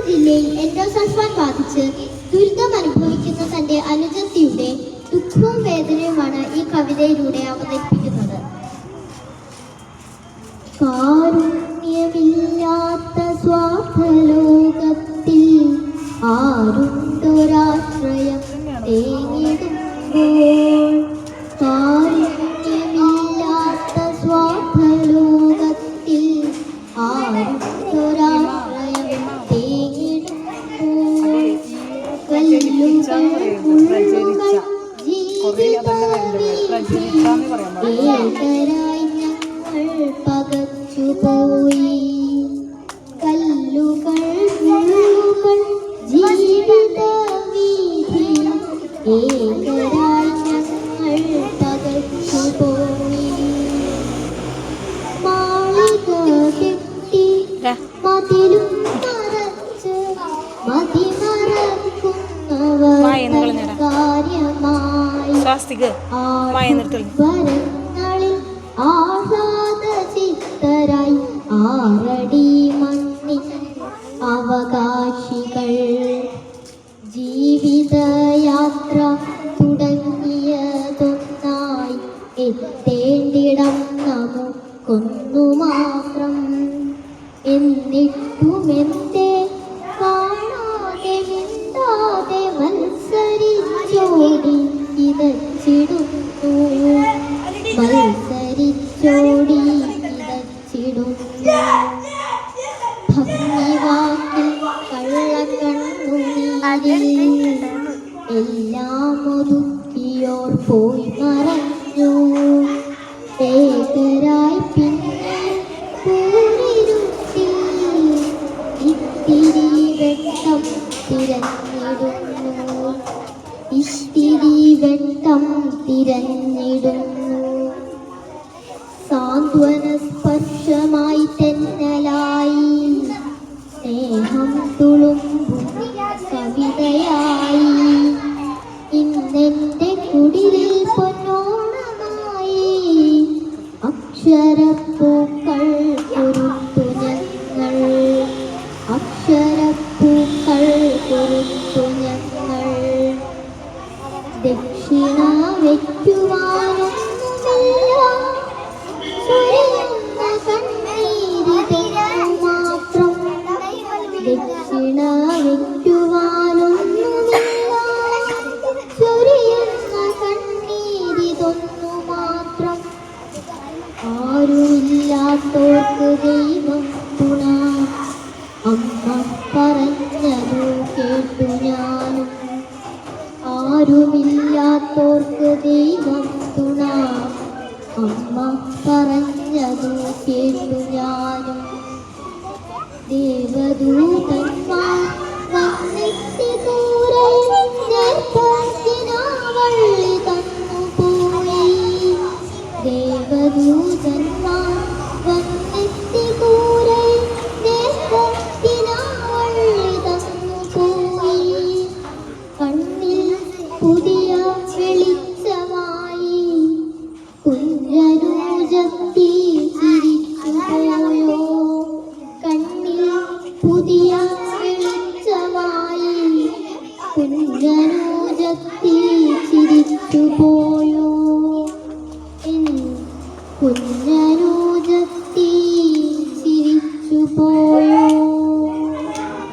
ജില്ലയിൽ എൻഡോസൾഫാൻ ബാധിച്ച് ദുരിതം അനുഭവിക്കുന്ന തന്റെ അനുജത്തിയുടെ ദുഃഖവും വേദനയുമാണ് ഈ കവിതയിലൂടെ അവതരിപ്പിക്കുന്നത്. കാരുണ്യമില്ലാത്ത സ്വാർത്ഥലോകത്തിൽ ആരുണ്ടൊരാശ്രയം തേങ്ങിടുമ്പോൾ, കാരുണ്യമില്ലാത്ത സ്വാർത്ഥലോകത്തിൽ ആരുണ്ടൊരാശ്രയം തേങ്ങിടുമ്പോൾ, കല്ലുകൾ മുള്ളുകൾ ഏകരായി ഞങ്ങൾ പകച്ചുപോയി. കല്ലുകൾ മുള്ളുകൾ ജീവിത വീഥി ഏകരായി ഞങ്ങൾ പകച്ചുപോയി. മാളിക കെട്ടി മതിലും മറച്ച് മതിമറക്കുന്നവർ കാര്യമായി വരങ്ങളിൽ ആഹ്ലാദ ചിത്തരായി ആറടി മണ്ണിൻ അവകാശികൾ. ജീവിതയാത്ര തുടങ്ങിയതൊന്നായി എത്തേണ്ടിടം നമുക്കൊന്നു മാത്രം. എന്നിട്ടുമെന്തേ കാണാതെ മിണ്ടാതെ മത്സരിച്ചോടി കിതച്ചിടുന്നു, മത്സരിച്ചോടി കിതച്ചിടുന്നു. ഭംഗിവാക്കിൽ കള്ളക്കണ്ണുനീരിൽ എല്ലാം ഒതുക്കിയോർ പോയി മറഞ്ഞു. ഏകരായി പിന്നെ പൂരിരുട്ടിൽ ഇത്തിരി വെട്ടം തിരഞ്ഞിടുന്നു, ഇത്തിരി വെട്ടം തിരഞ്ഞിടുന്നു. സാന്ത്വന സ്പർശമായി തെന്നലായി സ്നേഹം തുളുമ്പും കവിതയായി ഇന്നെന്റെ കുടിലിൽ പൊന്നോണമായി. അക്ഷരപ്പൂക്കൾ കുരുത്തു ഞങ്ങൾ, അക്ഷരപ്പൂക്കൾ കുരുത്തു ഞങ്ങൾ. ദക്ഷിണ വയ്ക്കുവാനൊന്നുമില്ല, ചൊരിയുന്ന കണ്ണീരിതൊന്നു മാത്രം. ദക്ഷിണ വയ്ക്കുവാനൊന്നുമില്ല, ചൊരിയുന്ന കണ്ണീരിതൊന്നു മാത്രം. ആരുമില്ലാത്തോർക്ക് ദൈവം തുണ, അമ്മ പറഞ്ഞതു കേട്ടു ഞാനും. ആരുമില്ലാത്തോർക്ക് ദൈവം തുണ, അമ്മ പറഞ്ഞതു കേട്ടു ഞാനും. ദേവദൂതന്മാർ വന്നെത്തി ദൂരെ നേർപ്പത്തിനാവള്ളി തന്നുപോയി. ദേവദൂതന്മാർ വന്നെത്തി ദൂരെ നേർപ്പത്തിനാവള്ളി തന്നുപോയി. കണ്ണിൽ പുതിയ വെളിച്ചമായി കുഞ്ഞനൂജത്തി ചിരിച്ചുപോയോ. കണ്ണിൽ പുതിയ വെളിച്ചമായി കുഞ്ഞനൂജത്തി ചിരിച്ചുപോയോ.